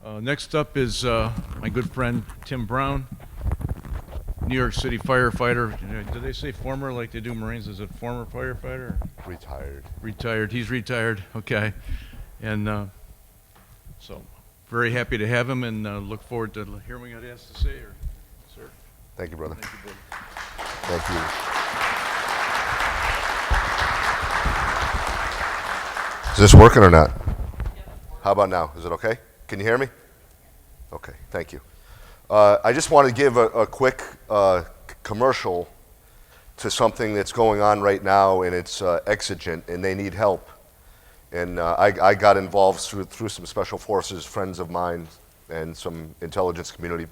Next up is my good friend Tim Brown, New York City firefighter. Did they say former like they do Marines? Is it former firefighter? Retired. Retired. He's retired. Okay. And so very happy to have him and look forward to hearing what he has to say. Sir. Thank you, brother. Thank you, brother. Thank you. Is this working or not? How about now? Is it okay? Can you hear me? Okay, thank you. I just want to give a quick commercial to something that's going on right now, and it's exigent, and they need help. And I got involved through some special forces, friends of mine, and some intelligence community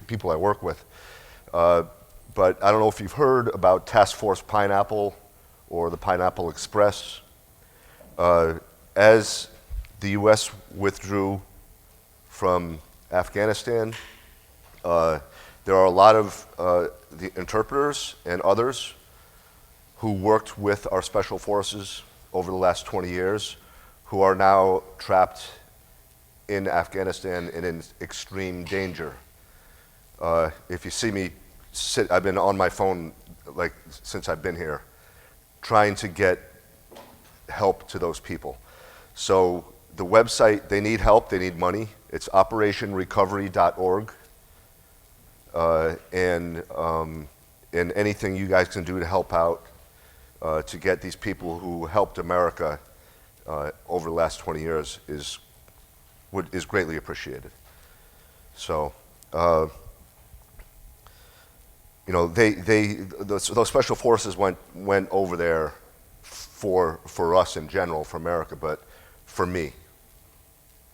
people I work with. But I don't know if you've heard about Task Force Pineapple or the Pineapple Express. As the U.S. withdrew from Afghanistan, there are a lot of the interpreters and others who worked with our special forces over the last 20 years who are now trapped in Afghanistan and in extreme danger. If you see me sit, I've been on my phone like since I've been here, trying to get help to those people. So the website, they need help, they need money. It's operationrecovery.org. And anything you guys can do to help out to get these people who helped America over the last 20 years is greatly appreciated. So, you know, those special forces went over there for us in general, for America, but for me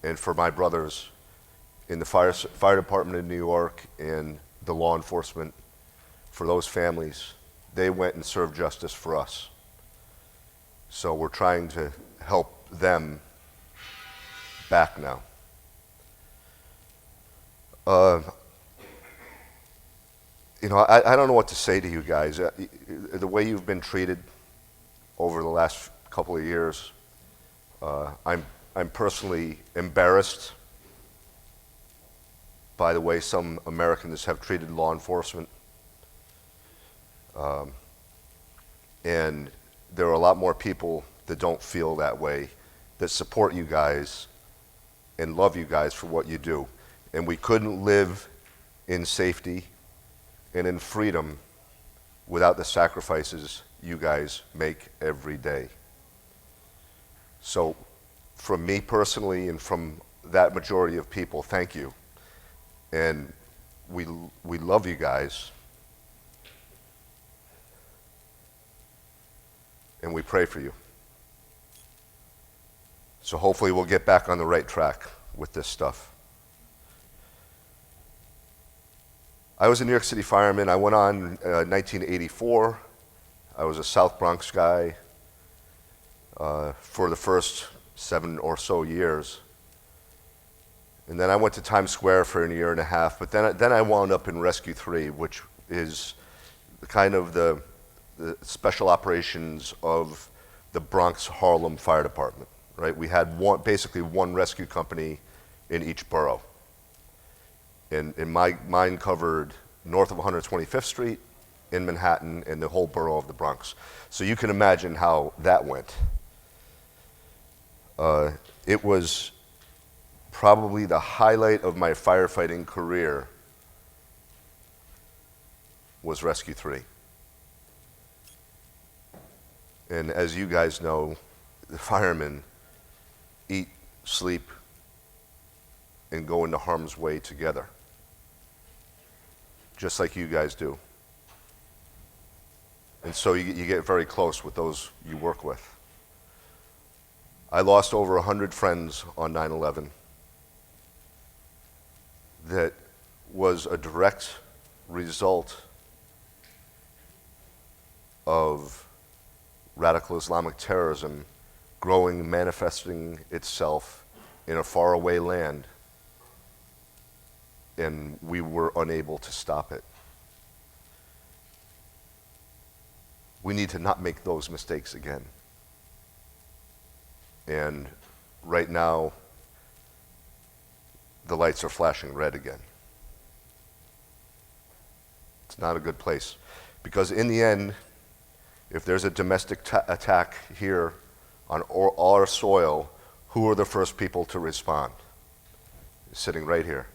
and for my brothers in the fire department in New York and the law enforcement, for those families, they went and served justice for us. So we're trying to help them back now. You know, I don't know what to say to you guys. The way you've been treated over the last couple of years, I'm personally embarrassed by the way some Americans have treated law enforcement. And there are a lot more people that don't feel that way, that support you guys and love you guys for what you do. And we couldn't live in safety and in freedom without the sacrifices you guys make every day. So from me personally and from that majority of people, thank you. And we love you guys. And we pray for you. So hopefully we'll get back on the right track with this stuff. I was a New York City fireman. I went on 1984. I was a South Bronx guy for the first 7 or so years. And then I went to Times Square for a year and a half, but then I wound up in Rescue 3, which is kind of the special operations of the Bronx Harlem Fire Department, right? We had basically one rescue company in each borough. And mine covered north of 125th Street in Manhattan and the whole borough of the Bronx. So you can imagine how that went. It was probably the highlight of my firefighting career was Rescue 3. And as you guys know, the firemen eat, sleep, and go into harm's way together, just like you guys do. And so you get very close with those you work with. I lost over 100 friends on 9/11. That was a direct result of radical Islamic terrorism growing, manifesting itself in a faraway land, and we were unable to stop it. We need to not make those mistakes again. And right now, the lights are flashing red again. It's not a good place. Because in the end, if there's a domestic attack here on our soil, who are the first people to respond? Sitting right here.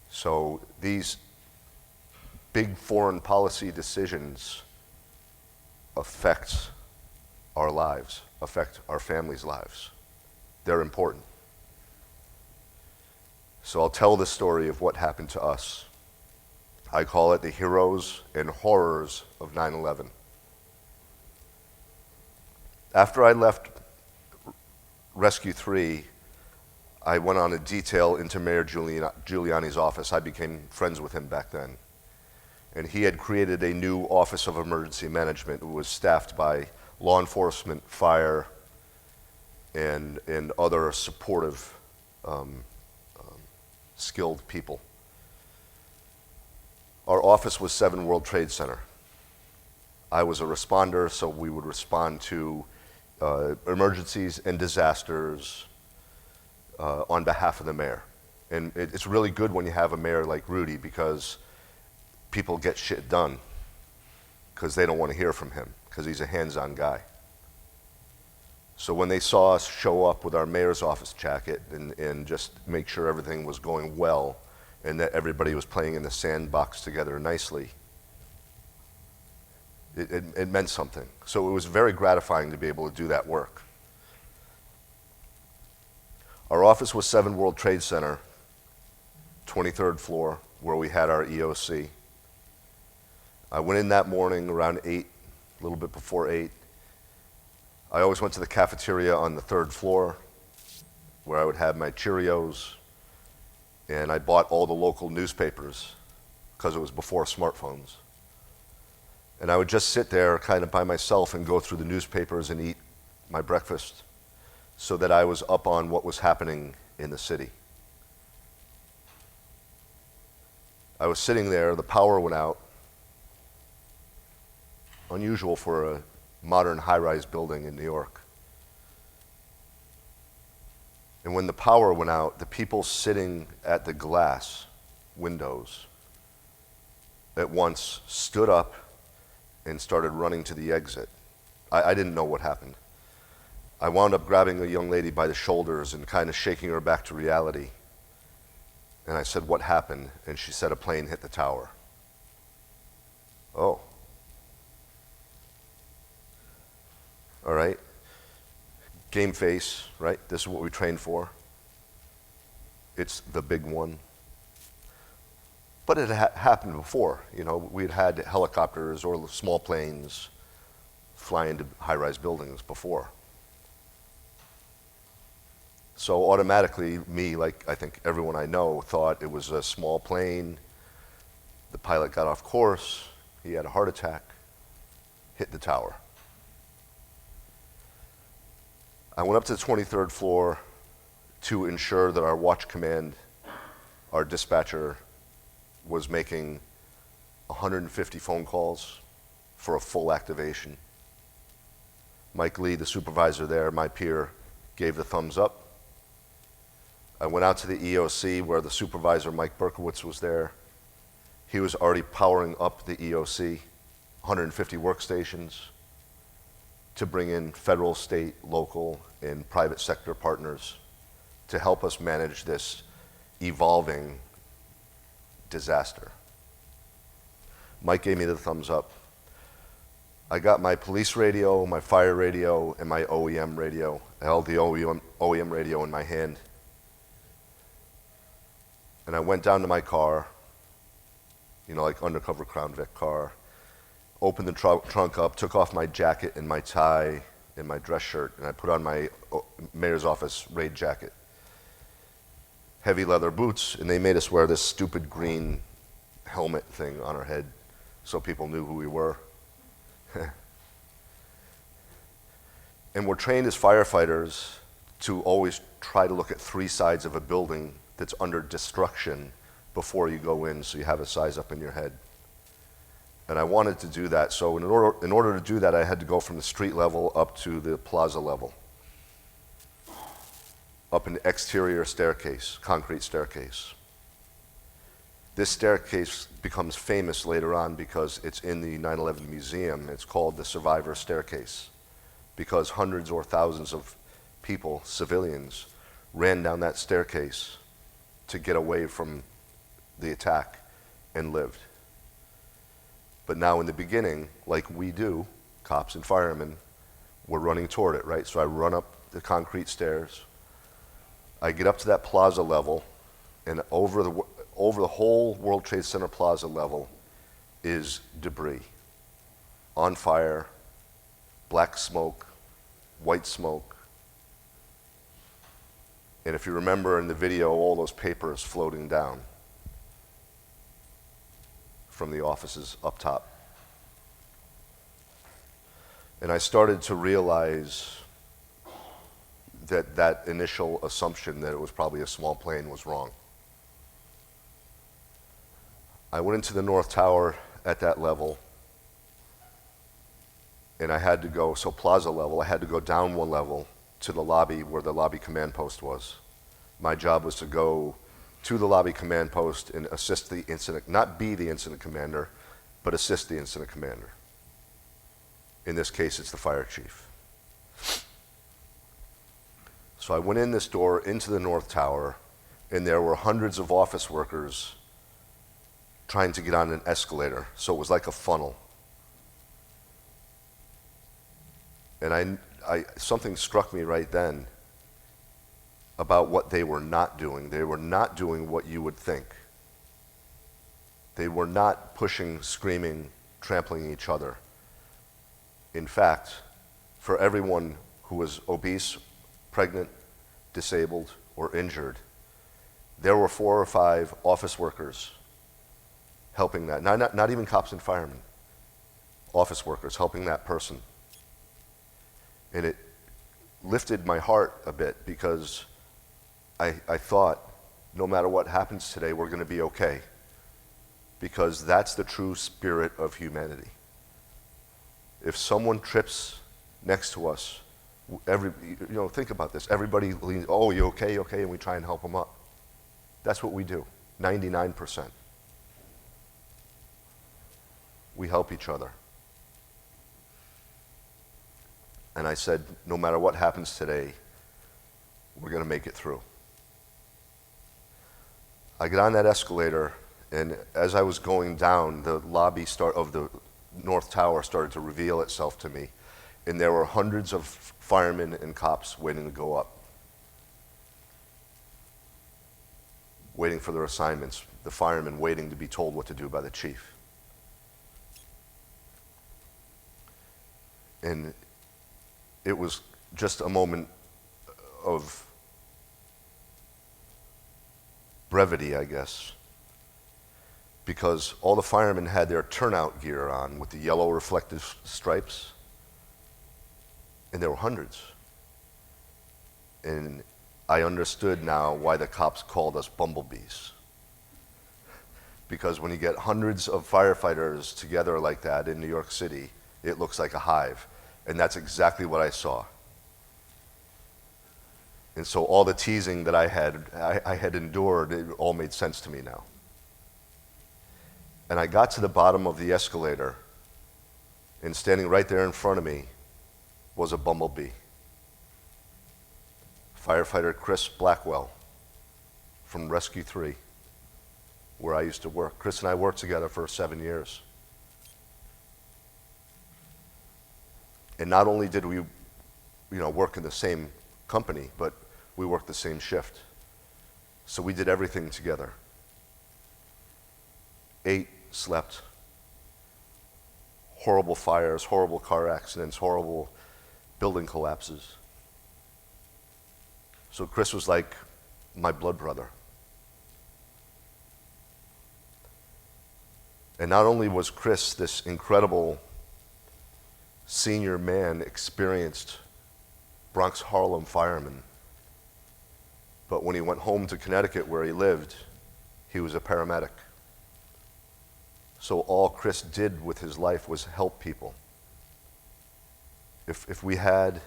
So these big foreign policy decisions affect our lives, affect our families' lives. They're important. So I'll tell the story of what happened to us. I call it the heroes and horrors of 9/11. After I left Rescue 3, I went on a detail into Mayor Giuliani's office. I became friends with him back then. And he had created a new Office of Emergency Management. It was staffed by law enforcement, fire, and other supportive, skilled people. Our office was 7 World Trade Center. I was a responder, so we would respond to emergencies and disasters on behalf of the mayor. And it's really good when you have a mayor like Rudy, because people get shit done because they don't want to hear from him, because he's a hands-on guy. So when they saw us show up with our mayor's office jacket and just make sure everything was going well and that everybody was playing in the sandbox together nicely, it meant something. So it was very gratifying to be able to do that work. Our office was 7 World Trade Center, 23rd floor, where we had our EOC. I went in that morning around 8, a little bit before 8. I always went to the cafeteria on the 3rd floor, where I would have my Cheerios, and I bought all the local newspapers, because it was before smartphones. And I would just sit there kind of by myself and go through the newspapers and eat my breakfast, so that I was up on what was happening in the city. I was sitting there, the power went out. Unusual for a modern high-rise building in New York. And when the power went out, the people sitting at the glass windows at once stood up and started running to the exit. I didn't know what happened. I wound up grabbing a young lady by the shoulders and kind of shaking her back to reality. And I said, "What happened?" And she said, "A plane hit the tower." Oh. All right. Game face, right? This is what we trained for. It's the big one. But it happened before. You know, we'd had helicopters or small planes fly into high-rise buildings before. So automatically, me, like I think everyone I know, thought it was a small plane. The pilot got off course. He had a heart attack, hit the tower. I went up to the 23rd floor to ensure that our watch command, our dispatcher, was making 150 phone calls for a full activation. Mike Lee, the supervisor there, my peer, gave the thumbs up. I went out to the EOC where the supervisor, Mike Berkowitz, was there. He was already powering up the EOC, 150 workstations, to bring in federal, state, local, and private sector partners to help us manage this evolving disaster. Mike gave me the thumbs up. I got my police radio, my fire radio, and my OEM radio. I held the OEM radio in my hand. And I went down to my car, you know, like undercover Crown Vic car, opened the trunk up, took off my jacket and my tie and my dress shirt, and I put on my mayor's office raid jacket. Heavy leather boots, and they made us wear this stupid green helmet thing on our head so people knew who we were. And we're trained as firefighters to always try to look at 3 sides of a building that's under destruction before you go in, so you have a size up in your head. And I wanted to do that, so in order to do that, I had to go from the street level up to the plaza level. up an exterior staircase, concrete staircase. This staircase becomes famous later on because it's in the 9/11 museum. It's called the Survivor Staircase because hundreds or thousands of people, civilians, ran down that staircase to get away from the attack and lived. But now in the beginning, like we do, cops and firemen, we're running toward it, right? So I run up the concrete stairs. I get up to that plaza level, and over the whole World Trade Center plaza level is debris. On fire, black smoke, white smoke. And if you remember in the video, all those papers floating down from the offices up top. And I started to realize that initial assumption that it was probably a small plane was wrong. I went into the North Tower at that level, and I had to go, so plaza level, I had to go down one level to the lobby where the lobby command post was. My job was to go to the lobby command post and assist the incident, not be the incident commander, but assist the incident commander. In this case, it's the fire chief. So I went in this door into the North Tower, and there were hundreds of office workers trying to get on an escalator. So it was like a funnel. And something struck me right then about what they were not doing. They were not doing what you would think. They were not pushing, screaming, trampling each other. In fact, for everyone who was obese, pregnant, disabled, or injured, there were 4 or 5 office workers helping that. Not even cops and firemen. Office workers helping that person. And it lifted my heart a bit because I thought, no matter what happens today, we're going to be okay. Because that's the true spirit of humanity. If someone trips next to us, think about this. Everybody leans, oh, you okay, you okay? And we try and help them up. That's what we do, 99%. We help each other. And I said, no matter what happens today, we're going to make it through. I got on that escalator, and as I was going down, the lobby of the North Tower started to reveal itself to me, and there were hundreds of firemen and cops waiting to go up, waiting for their assignments, the firemen waiting to be told what to do by the chief. And it was just a moment of brevity, I guess, because all the firemen had their turnout gear on with the yellow reflective stripes, and there were hundreds. And I understood now why the cops called us bumblebees. Because when you get hundreds of firefighters together like that in New York City, it looks like a hive. And that's exactly what I saw. And so all the teasing that I had endured, it all made sense to me now. And I got to the bottom of the escalator, and standing right there in front of me was a bumblebee. Firefighter Chris Blackwell from Rescue 3, where I used to work. Chris and I worked together for 7 years. And not only did we, work in the same company, but we worked the same shift. So we did everything together. Ate, slept. Horrible fires, horrible car accidents, horrible building collapses. So Chris was like my blood brother. And not only was Chris this incredible senior man, experienced Bronx Harlem fireman, but when he went home to Connecticut where he lived, he was a paramedic. So all Chris did with his life was help people. If we had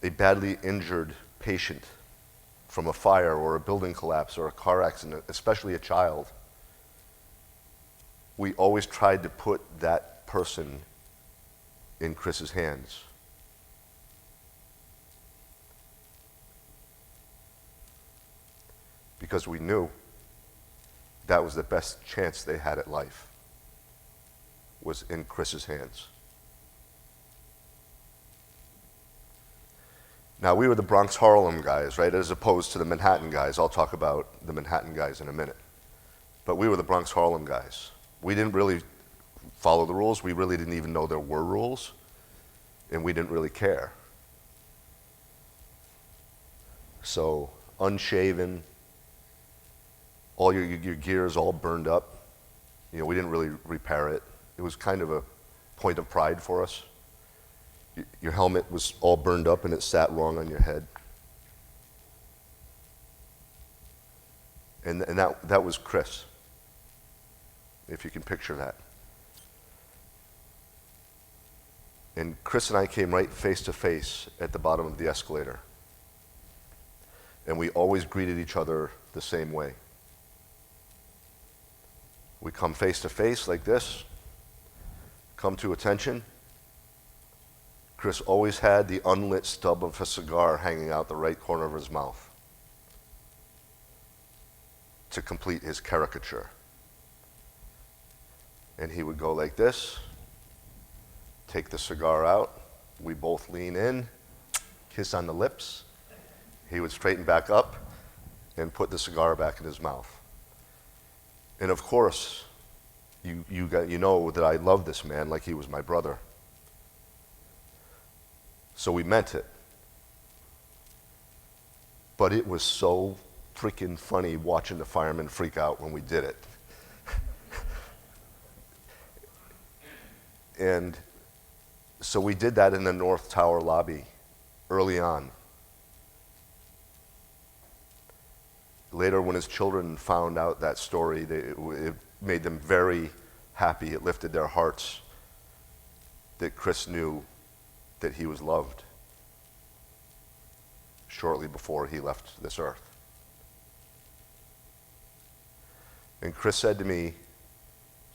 a badly injured patient from a fire or a building collapse or a car accident, especially a child, we always tried to put that person in Chris's hands. Because we knew that was the best chance they had at life, was in Chris's hands. Now, we were the Bronx Harlem guys, right, as opposed to the Manhattan guys. I'll talk about the Manhattan guys in a minute. But we were the Bronx Harlem guys. We didn't really follow the rules. We really didn't even know there were rules, and we didn't really care. So, unshaven, all your gear is all burned up. You know, we didn't really repair it. It was kind of a point of pride for us. Your helmet was all burned up and it sat wrong on your head. And that was Chris, if you can picture that. And Chris and I came right face to face at the bottom of the escalator. And we always greeted each other the same way. We come face to face like this, come to attention. Chris always had the unlit stub of a cigar hanging out the right corner of his mouth to complete his caricature. And he would go like this, take the cigar out, we both lean in, kiss on the lips. He would straighten back up and put the cigar back in his mouth. And of course, you know that I love this man like he was my brother. So we meant it. But it was so freaking funny watching the firemen freak out when we did it. And so we did that in the North Tower lobby early on. Later, when his children found out that story, it made them very happy. It lifted their hearts that Chris knew that he was loved shortly before he left this earth. And Chris said to me,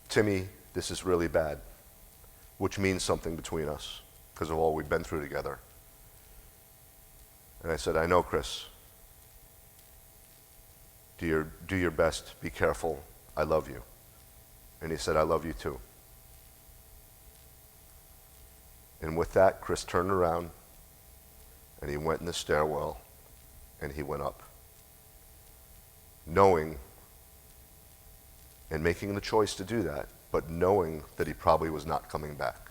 "Timmy, this is really bad," which means something between us because of all we've been through together. And I said, "I know, Chris. Do your best, be careful, I love you." And he said, "I love you too." And with that, Chris turned around and he went in the stairwell and he went up, knowing and making the choice to do that, but knowing that he probably was not coming back.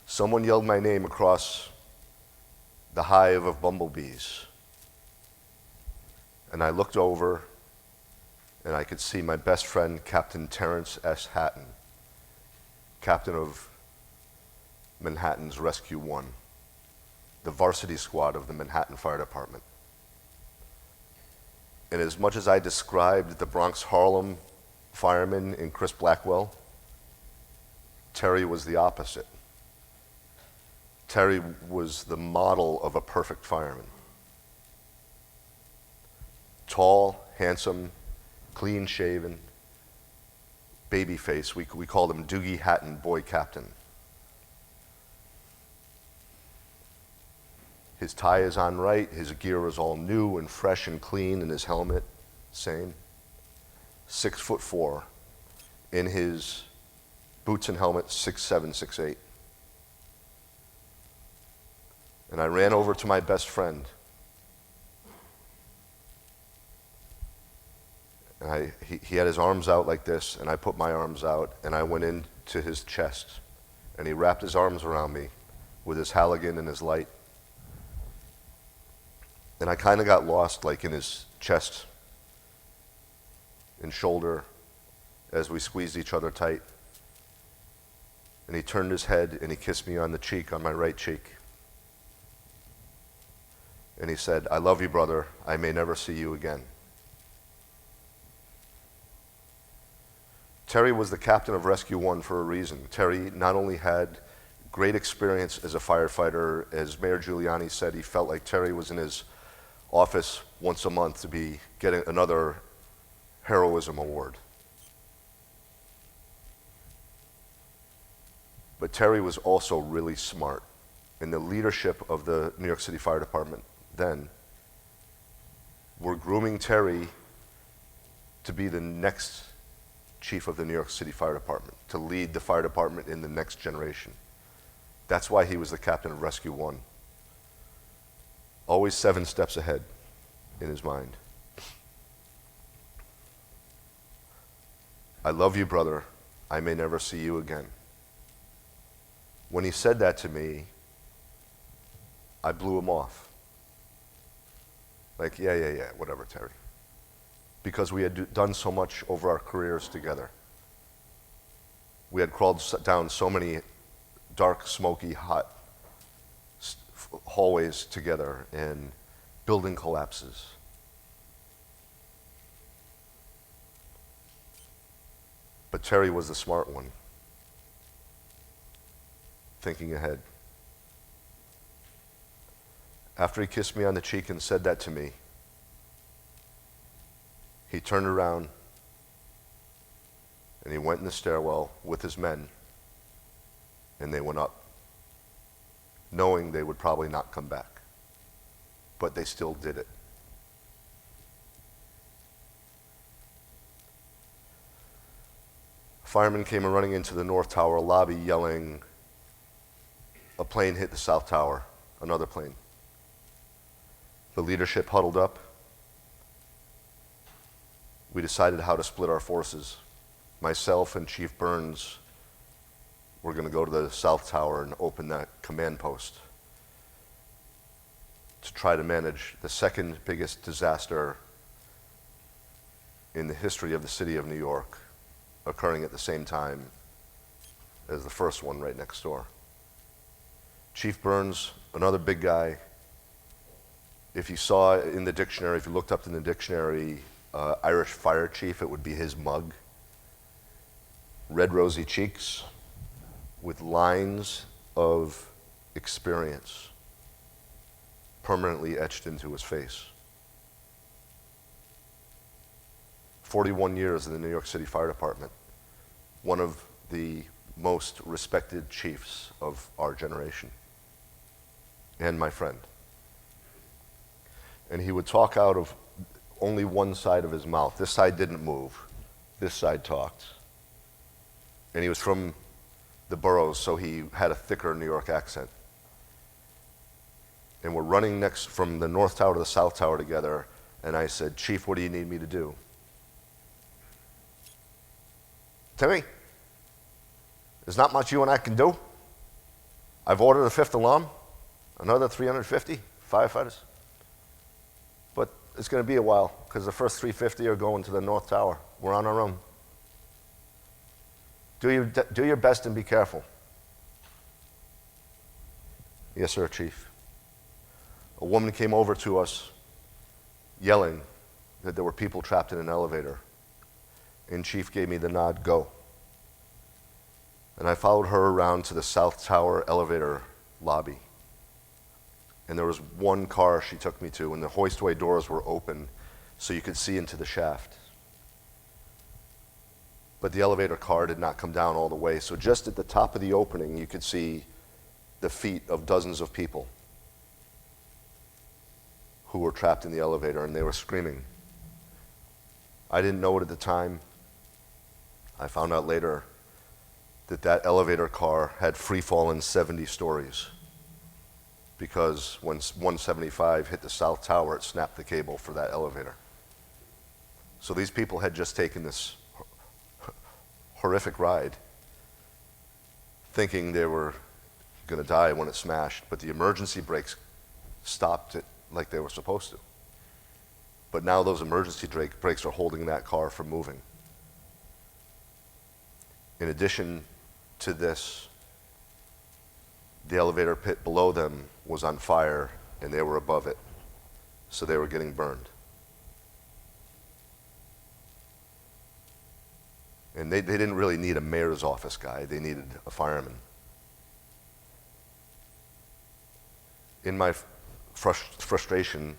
Someone yelled my name across the hive of bumblebees. And I looked over and I could see my best friend, Captain Terrence S. Hatton, captain of Manhattan's Rescue 1, the varsity squad of the Manhattan Fire Department. And as much as I described the Bronx Harlem fireman in Chris Blackwell, Terry was the opposite. Terry was the model of a perfect fireman. Tall, handsome, clean-shaven, baby face. We called him Doogie Hatton, boy captain. His tie is on right, his gear is all new and fresh and clean, and his helmet, same. 6'4", in his boots and helmet, 6'7", 6'8". And I ran over to my best friend. And he had his arms out like this, and I put my arms out, and I went into his chest. And he wrapped his arms around me with his Halligan and his light. And I kind of got lost, like in his chest and shoulder as we squeezed each other tight. And he turned his head and he kissed me on the cheek, on my right cheek. And he said, "I love you, brother. I may never see you again." Terry was the captain of Rescue 1 for a reason. Terry not only had great experience as a firefighter. As Mayor Giuliani said, he felt like Terry was in his office once a month to be getting another heroism award. But Terry was also really smart. And the leadership of the New York City Fire Department then were grooming Terry to be the next chief of the New York City Fire Department, to lead the fire department in the next generation. That's why he was the captain of Rescue 1. Always 7 steps ahead in his mind. I love you, brother. I may never see you again. When he said that to me, I blew him off. Like, yeah, whatever, Terry. Because we had done so much over our careers together. We had crawled down so many dark, smoky, hot hallways together and building collapses. But Terry was the smart one, thinking ahead. After he kissed me on the cheek and said that to me, he turned around and he went in the stairwell with his men, and they went up, knowing they would probably not come back. But they still did it. A fireman came running into the North Tower lobby yelling, "A plane hit the South Tower, another plane." The leadership huddled up. We decided how to split our forces. Myself and Chief Burns were going to go to the South Tower and open that command post to try to manage the second biggest disaster in the history of the city of New York, occurring at the same time as the first one right next door. Chief Burns, another big guy. If you saw in the dictionary, if you looked up in the dictionary, Irish fire chief, it would be his mug. Red rosy cheeks with lines of experience permanently etched into his face. 41 years in the New York City Fire Department. One of the most respected chiefs of our generation. And my friend. And he would talk out of only one side of his mouth. This side didn't move. This side talked. And he was from the boroughs, so he had a thicker New York accent. And we're running next from the North Tower to the South Tower together, and I said, "Chief, what do you need me to do?" "Timmy, there's not much you and I can do. I've ordered a 5th alarm, another 350 firefighters. But it's going to be a while, because the first 350 are going to the North Tower. We're on our own. Do your best and be careful." "Yes, sir, Chief." A woman came over to us yelling that there were people trapped in an elevator. And Chief gave me the nod, "Go." And I followed her around to the South Tower elevator lobby. And there was one car she took me to, and the hoistway doors were open so you could see into the shaft. But the elevator car did not come down all the way, so just at the top of the opening you could see the feet of dozens of people who were trapped in the elevator, and they were screaming. I didn't know it at the time. I found out later that that elevator car had free fallen 70 stories, because when 175 hit the South Tower, it snapped the cable for that elevator. So these people had just taken this horrific ride, thinking they were going to die when it smashed, but the emergency brakes stopped it like they were supposed to. But now those emergency brakes are holding that car from moving. In addition to this, the elevator pit below them was on fire, and they were above it, so they were getting burned. And they didn't really need a mayor's office guy, they needed a fireman. in my frustration,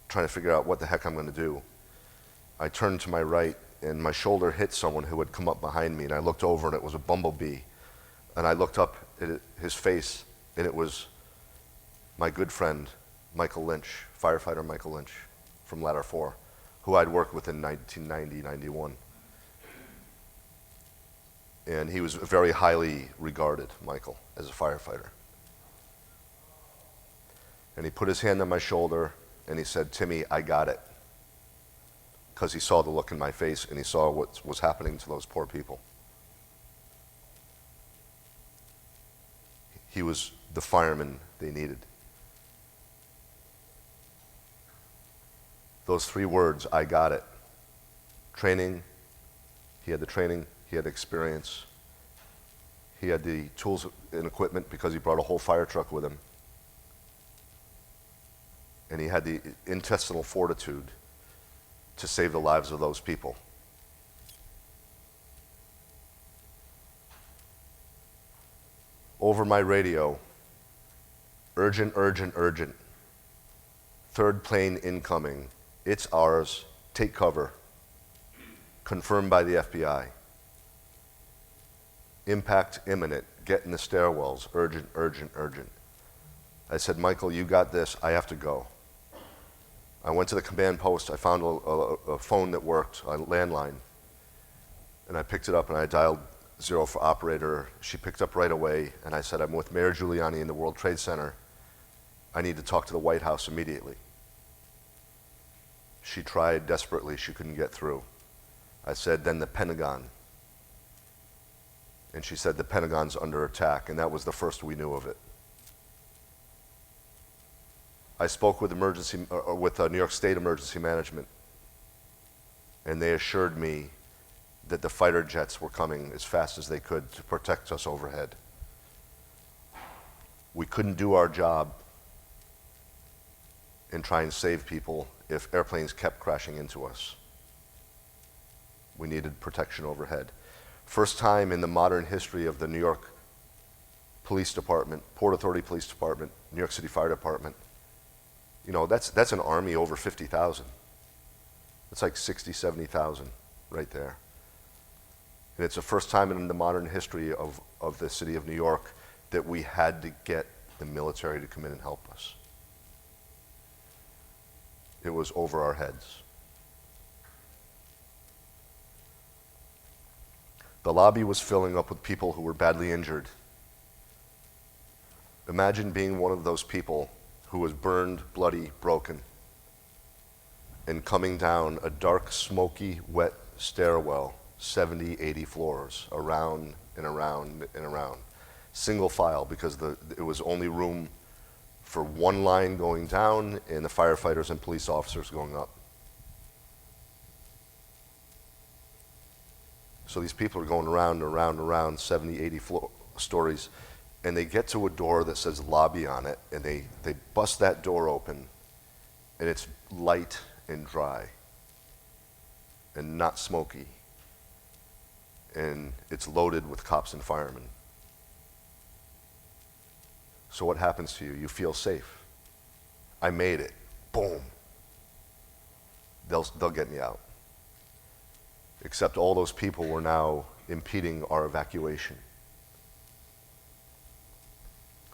trying to figure out what the heck I'm going to do, I turned to my right and my shoulder hit someone who had come up behind me, and I looked over and it was a bumblebee. And I looked up at his face and it was my good friend, Michael Lynch, firefighter Michael Lynch from Ladder 4, who I'd worked with in 1990, 91. And he was very highly regarded, Michael, as a firefighter. And he put his hand on my shoulder and he said, "Timmy, I got it." Because he saw the look in my face and he saw what was happening to those poor people. He was the fireman they needed. Those 3 words, "I got it." Training, he had the training, he had experience, he had the tools and equipment because he brought a whole fire truck with him, and he had the intestinal fortitude to save the lives of those people. Over my radio, "Urgent, urgent, urgent. 3rd plane incoming. It's ours. Take cover. Confirmed by the FBI. Impact imminent. Get in the stairwells. Urgent, urgent, urgent." I said, "Michael, you got this. I have to go." I went to the command post. I found a phone that worked, a landline. And I picked it up and I dialed 0 for operator. She picked up right away and I said, "I'm with Mayor Giuliani in the World Trade Center. I need to talk to the White House immediately." She tried desperately. She couldn't get through. I said, "Then the Pentagon." And she said, "The Pentagon's under attack," and that was the first we knew of it. I spoke with New York State Emergency Management, and they assured me that the fighter jets were coming as fast as they could to protect us overhead. We couldn't do our job and try and save people if airplanes kept crashing into us. We needed protection overhead. First time in the modern history of the New York Police Department, Port Authority Police Department, New York City Fire Department. You know, that's an army over 50,000. It's like 60, 70,000 right there. And it's the first time in the modern history of the city of New York that we had to get the military to come in and help us. It was over our heads. The lobby was filling up with people who were badly injured. Imagine being one of those people who was burned, bloody, broken, and coming down a dark, smoky, wet stairwell, 70, 80 floors, around and around and around. Single file, because it was only room for one line going down and the firefighters and police officers going up. So these people are going around and around and around, 70, 80 stories, and they get to a door that says lobby on it, and they bust that door open, and it's light and dry and not smoky, and it's loaded with cops and firemen. So what happens to you? You feel safe. I made it. Boom. They'll get me out. Except all those people were now impeding our evacuation.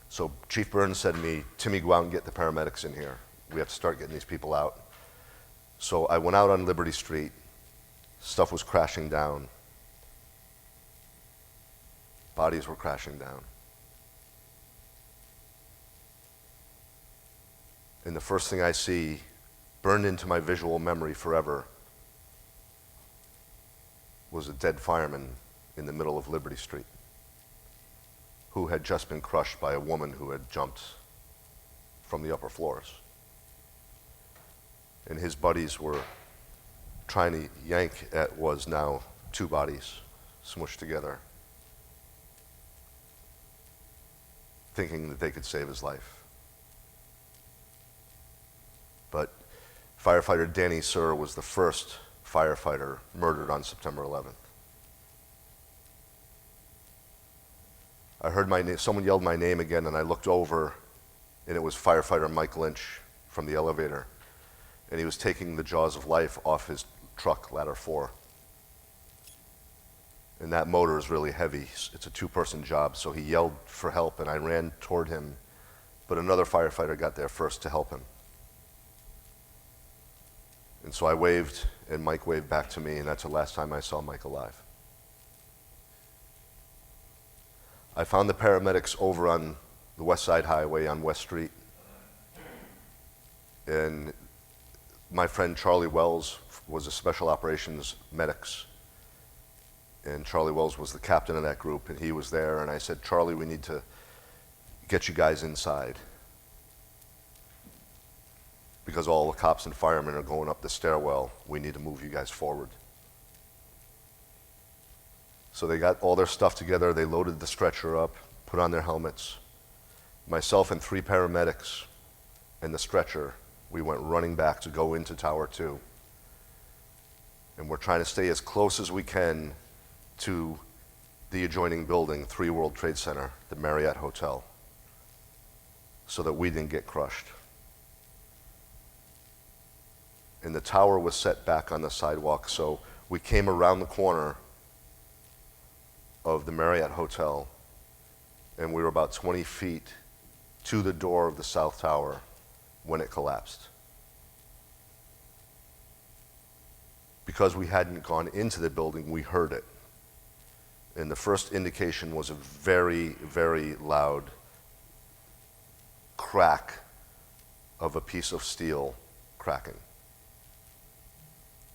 So Chief Burns said to me, "Timmy, go out and get the paramedics in here. We have to start getting these people out." So I went out on Liberty Street. Stuff was crashing down. Bodies were crashing down. And the first thing I see, burned into my visual memory forever, was a dead fireman in the middle of Liberty Street who had just been crushed by a woman who had jumped from the upper floors. And his buddies were trying to yank at was now 2 bodies smushed together, thinking that they could save his life. But firefighter Danny Sir was the first firefighter murdered on September 11th. I heard my name, someone yelled my name again, and I looked over, and it was firefighter Mike Lynch from the elevator. And he was taking the jaws of life off his truck, ladder 4. And that motor is really heavy. It's a 2-person job, so he yelled for help, and I ran toward him, but another firefighter got there first to help him. And so I waved, and Mike waved back to me, and that's the last time I saw Mike alive. I found the paramedics over on the West Side Highway on West Street. And my friend Charlie Wells was a special operations medics. And Charlie Wells was the captain of that group, and he was there. And I said, Charlie, we need to get you guys inside, because all the cops and firemen are going up the stairwell. We need to move you guys forward. So they got all their stuff together, they loaded the stretcher up, put on their helmets. Myself and 3 paramedics and the stretcher, we went running back to go into Tower 2. And we're trying to stay as close as we can to the adjoining building, 3 World Trade Center, the Marriott Hotel, so that we didn't get crushed. And the tower was set back on the sidewalk, so we came around the corner of the Marriott Hotel, and we were about 20 feet to the door of the South Tower when it collapsed. Because we hadn't gone into the building, we heard it. And the first indication was a very, very loud crack of a piece of steel cracking.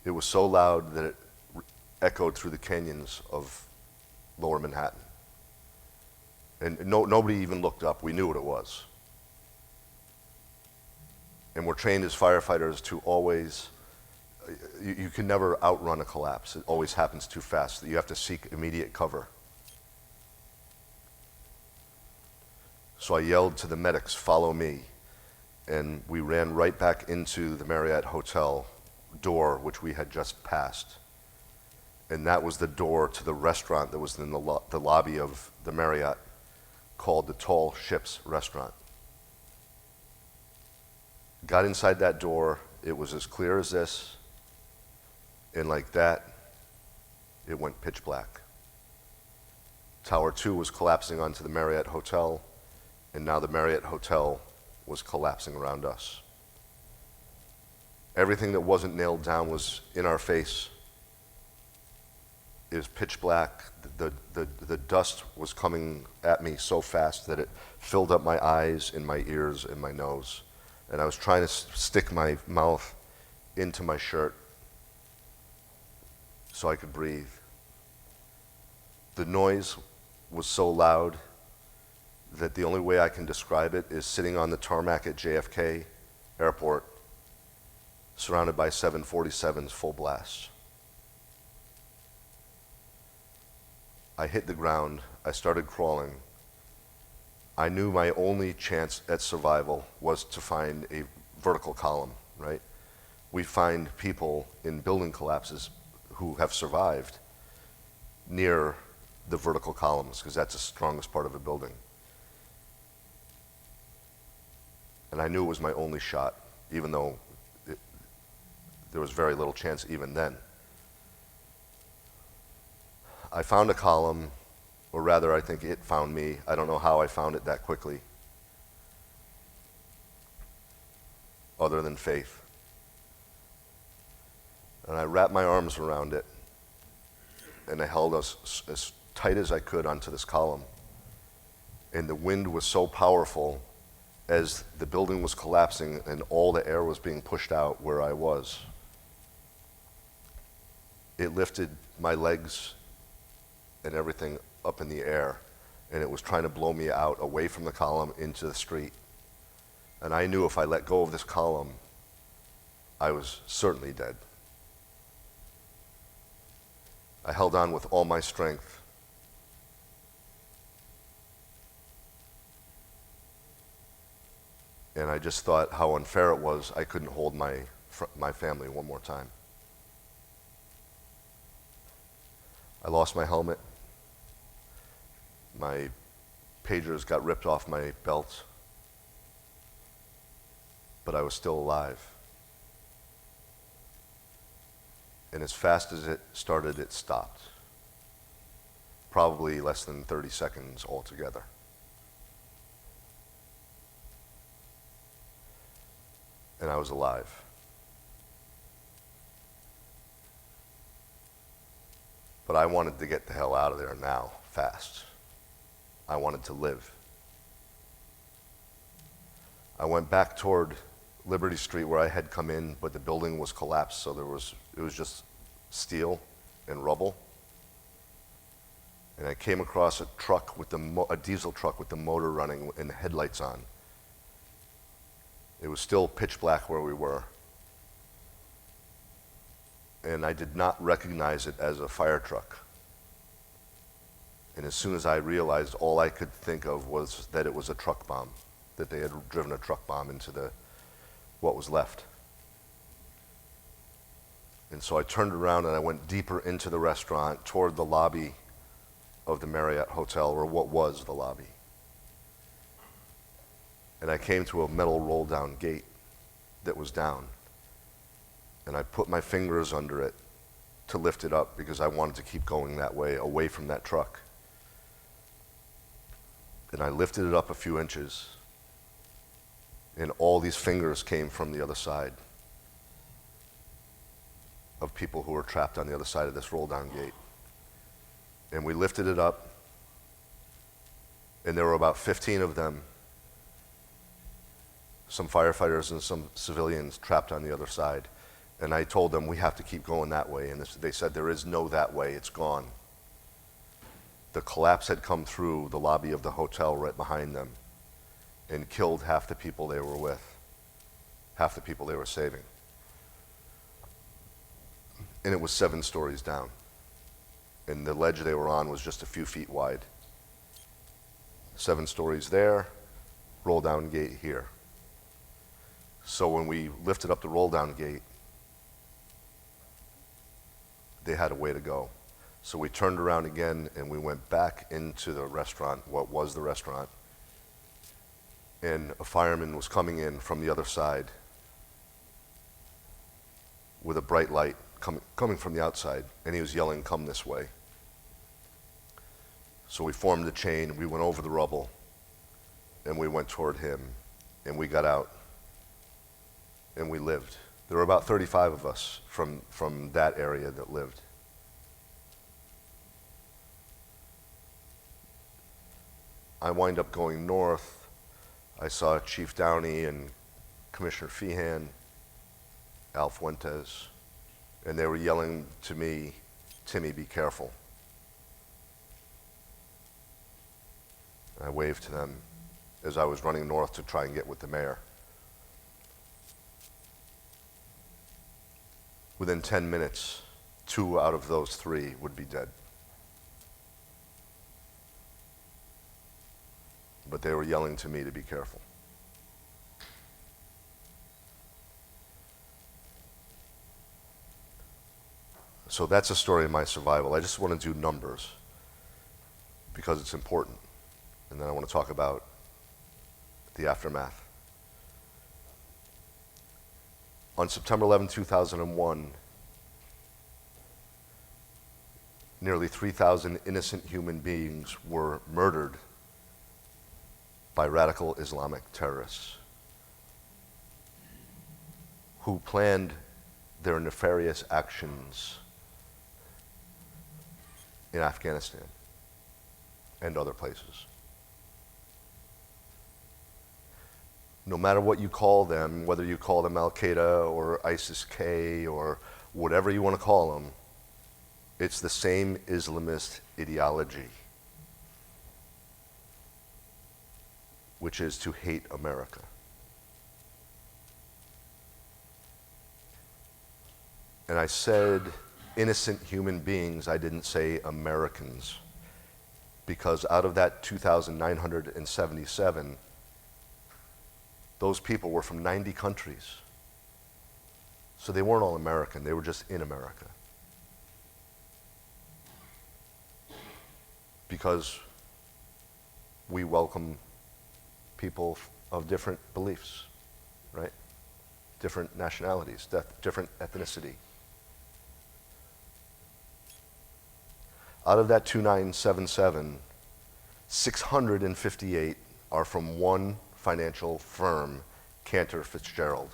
It was so loud that it echoed through the canyons of Lower Manhattan. And nobody even looked up. We knew what it was. And we're trained as firefighters to always, you can never outrun a collapse. It always happens too fast. You have to seek immediate cover. So I yelled to the medics, follow me. And we ran right back into the Marriott Hotel door, which we had just passed. And that was the door to the restaurant that was in the lobby of the Marriott, called the Tall Ships Restaurant. Got inside that door, it was as clear as this, and like that, it went pitch black. Tower 2 was collapsing onto the Marriott Hotel, and now the Marriott Hotel was collapsing around us. Everything that wasn't nailed down was in our face. It was pitch black. The dust was coming at me so fast that it filled up my eyes and my ears and my nose. And I was trying to stick my mouth into my shirt so I could breathe. The noise was so loud that the only way I can describe it is sitting on the tarmac at JFK Airport, surrounded by 747s full blast. I hit the ground, I started crawling. I knew my only chance at survival was to find a vertical column, right? We find people in building collapses who have survived near the vertical columns, because that's the strongest part of a building. And I knew it was my only shot, even though there was very little chance even then. I found a column, or rather I think it found me. I don't know how I found it that quickly, other than faith. And I wrapped my arms around it, and I held us as tight as I could onto this column. And the wind was so powerful as the building was collapsing and all the air was being pushed out where I was. It lifted my legs and everything up in the air, and it was trying to blow me out away from the column into the street. And I knew if I let go of this column, I was certainly dead. I held on with all my strength. And I just thought how unfair it was I couldn't hold my family one more time. I lost my helmet. My pagers got ripped off my belt, but I was still alive. And as fast as it started, it stopped. Probably less than 30 seconds altogether. And I was alive. But I wanted to get the hell out of there now, fast. I wanted to live. I went back toward Liberty Street where I had come in, but the building was collapsed, so it was just steel and rubble. And I came across a truck with a diesel truck with the motor running and the headlights on. It was still pitch black where we were. And I did not recognize it as a fire truck. And as soon as I realized, all I could think of was that it was a truck bomb, that they had driven a truck bomb into what was left. And so I turned around and I went deeper into the restaurant toward the lobby of the Marriott Hotel, or what was the lobby. And I came to a metal roll-down gate that was down. And I put my fingers under it to lift it up because I wanted to keep going that way, away from that truck. And I lifted it up a few inches, and all these fingers came from the other side of people who were trapped on the other side of this roll-down gate. And we lifted it up, and there were about 15 of them, some firefighters and some civilians trapped on the other side. And I told them, we have to keep going that way. And they said, there is no that way, it's gone. The collapse had come through the lobby of the hotel right behind them and killed half the people they were with, half the people they were saving. And it was 7 stories down. And the ledge they were on was just a few feet wide. 7 stories there, roll down gate here. So when we lifted up the roll down gate, they had a way to go. So we turned around again and we went back into the restaurant, what was the restaurant, and a fireman was coming in from the other side with a bright light coming from the outside, and he was yelling, come this way. So we formed a chain, we went over the rubble, and we went toward him, and we got out, and we lived. There were about 35 of us from that area that lived. I wind up going north. I saw Chief Downey and Commissioner Feehan, Al Fuentes, and they were yelling to me, Timmy, be careful. And I waved to them as I was running north to try and get with the mayor. Within 10 minutes, 2 out of those 3 would be dead. But they were yelling to me to be careful. So that's a story of my survival. I just want to do numbers because it's important. And then I want to talk about the aftermath. On September 11, 2001, nearly 3,000 innocent human beings were murdered by radical Islamic terrorists who planned their nefarious actions in Afghanistan and other places. No matter what you call them, whether you call them Al-Qaeda or ISIS-K or whatever you want to call them, it's the same Islamist ideology, which is to hate America. And I said innocent human beings, I didn't say Americans, because out of that 2,977, those people were from 90 countries. So they weren't all American, they were just in America. Because we welcome people of different beliefs, right? Different nationalities, different ethnicity. Out of that 2977, 658 are from one financial firm, Cantor Fitzgerald.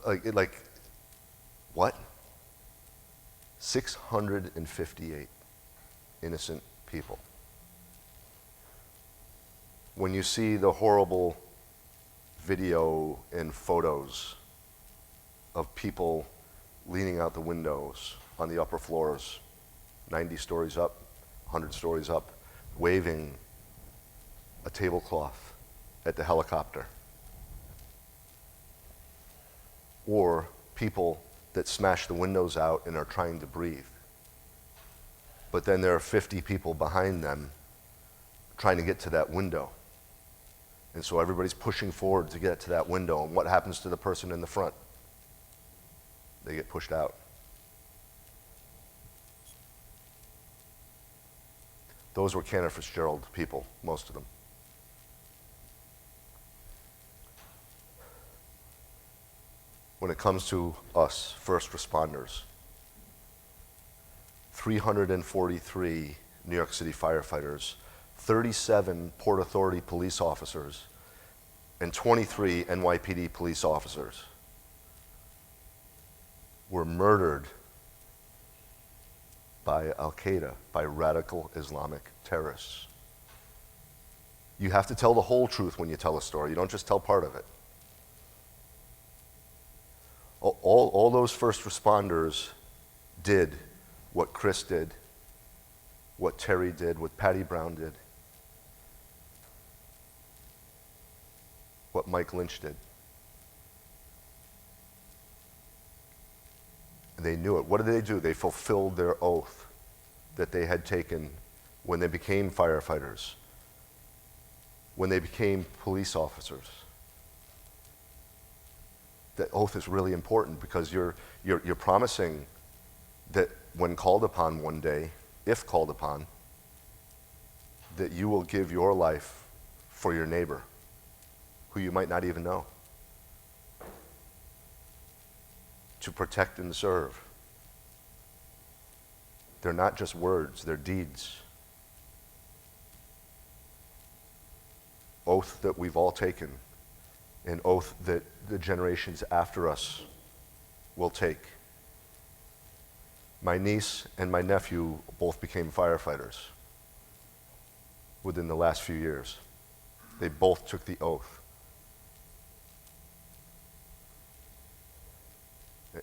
Like, what? 658 innocent people. When you see the horrible video and photos of people leaning out the windows on the upper floors, 90 stories up, 100 stories up, waving a tablecloth at the helicopter. Or people that smash the windows out and are trying to breathe. But then there are 50 people behind them trying to get to that window. And so everybody's pushing forward to get to that window. And what happens to the person in the front? They get pushed out. Those were Cantor Fitzgerald people, most of them. When it comes to us, first responders, 343 New York City firefighters, 37 Port Authority police officers, and 23 NYPD police officers were murdered by Al-Qaeda, by radical Islamic terrorists. You have to tell the whole truth when you tell a story. You don't just tell part of it. All those first responders did what Chris did, what Terry did, what Patty Brown did, what Mike Lynch did. They knew it. What did they do? They fulfilled their oath that they had taken when they became firefighters, when they became police officers. That oath is really important because you're promising that when called upon one day, if called upon, that you will give your life for your neighbor, who you might not even know, to protect and serve. They're not just words, they're deeds. Oath that we've all taken, an oath that the generations after us will take. My niece and my nephew both became firefighters within the last few years. They both took the oath.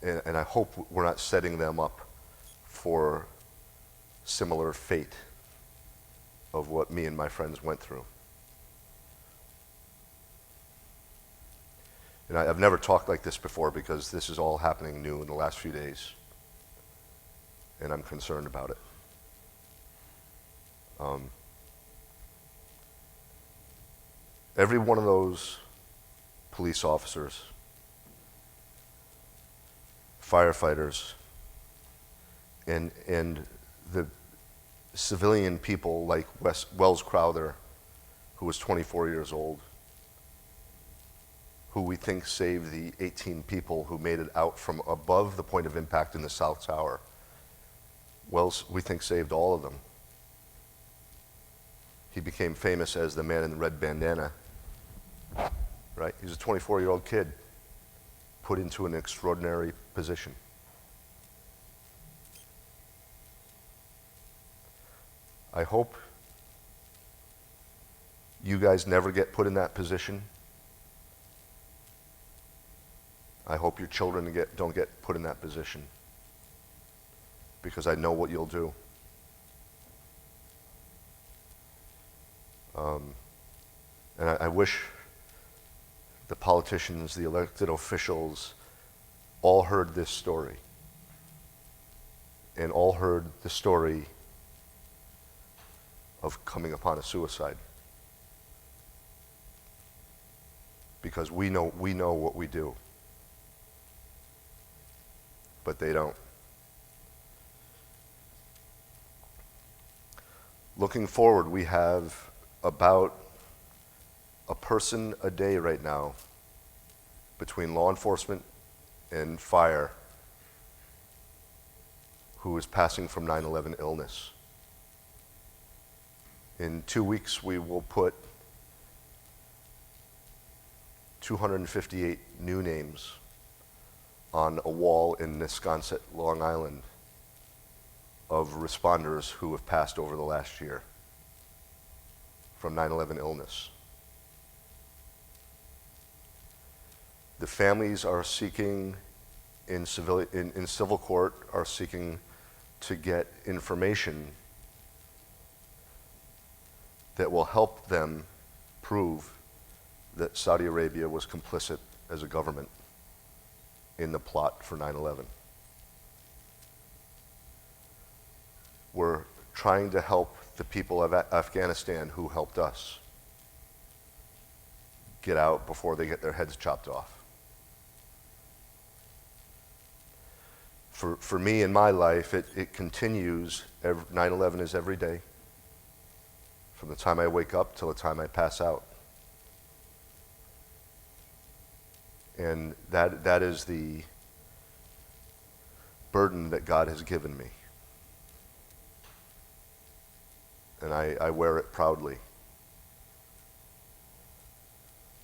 And I hope we're not setting them up for similar fate of what me and my friends went through. And I've never talked like this before because this is all happening new in the last few days. And I'm concerned about it. Every one of those police officers, firefighters, and the civilian people like Wells Crowther, who was 24 years old, who we think saved the 18 people who made it out from above the point of impact in the South Tower. Wells, we think, saved all of them. He became famous as the man in the red bandana, right? He was a 24-year-old kid put into an extraordinary position. I hope you guys never get put in that position. I hope your children don't get put in that position, because I know what you'll do. And I wish the politicians, the elected officials, all heard this story, and all heard the story of coming upon a suicide. Because we know what we do, but they don't. Looking forward, we have about a person a day right now between law enforcement and fire who is passing from 9/11 illness. In 2 weeks, we will put 258 new names on a wall in Wisconsin, Long Island, of responders who have passed over the last year from 9/11 illness. The families are seeking in civil court are seeking to get information that will help them prove that Saudi Arabia was complicit as a government in the plot for 9/11. We're trying to help the people of Afghanistan who helped us get out before they get their heads chopped off. For me in my life, it continues. 9/11 is every day, from the time I wake up till the time I pass out. And that is the burden that God has given me. And I wear it proudly.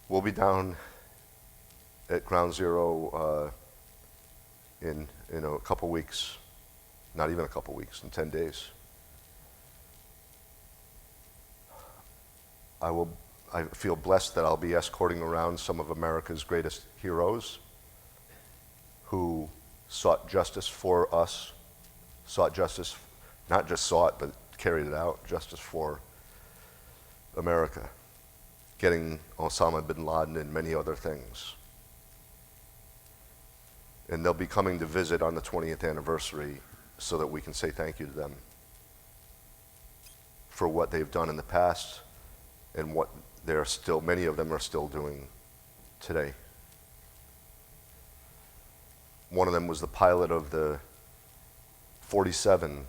We'll be down at Ground Zero in a couple weeks, not even a couple weeks, in 10 days. I feel blessed that I'll be escorting around some of America's greatest heroes who sought justice for us, sought justice, not just sought, but carried it out, justice for America, getting Osama bin Laden and many other things. And they'll be coming to visit on the 20th anniversary so that we can say thank you to them for what they've done in the past and what many of them are still doing today. One of them was the pilot of the 47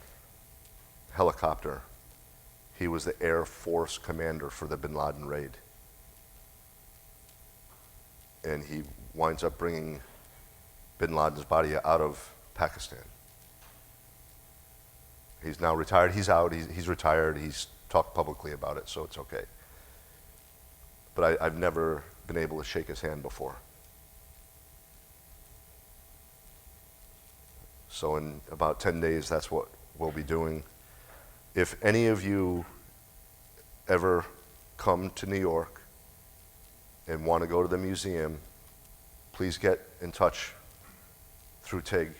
helicopter. He was the Air Force commander for the bin Laden raid. And he winds up bringing bin Laden's body out of Pakistan. He's now retired. He's out. He's retired. He's talked publicly about it, so it's okay. But I've never been able to shake his hand before. So in about 10 days, that's what we'll be doing. If any of you ever come to New York and want to go to the museum, please get in touch through TIG.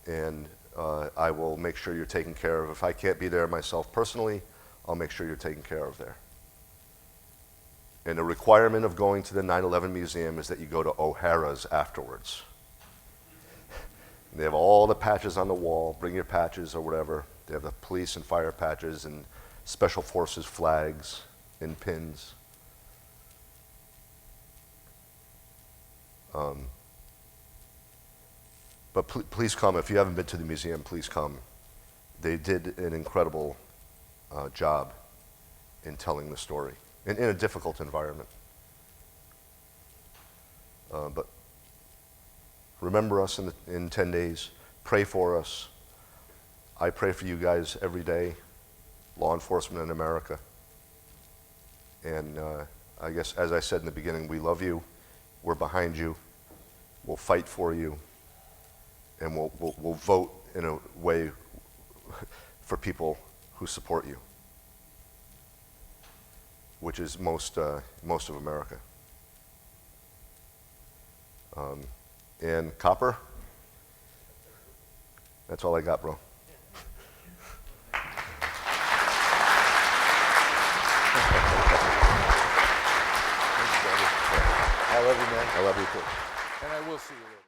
And I will make sure you're taken care of. If I can't be there myself personally, I'll make sure you're taken care of there. And the requirement of going to the 9/11 museum is that you go to O'Hara's afterwards. They have all the patches on the wall. Bring your patches or whatever. They have the police and fire patches and special forces flags and pins. But please come. If you haven't been to the museum, please come. They did an incredible job in telling the story in a difficult environment. But remember us in 10 days. Pray for us. I pray for you guys every day, law enforcement in America. And I guess, as I said in the beginning, we love you. We're behind you. We'll fight for you. And we'll vote in a way for people who support you, which is most of America. And Copper, that's all I got, bro. I love you, man. I love you too. And I will see you later.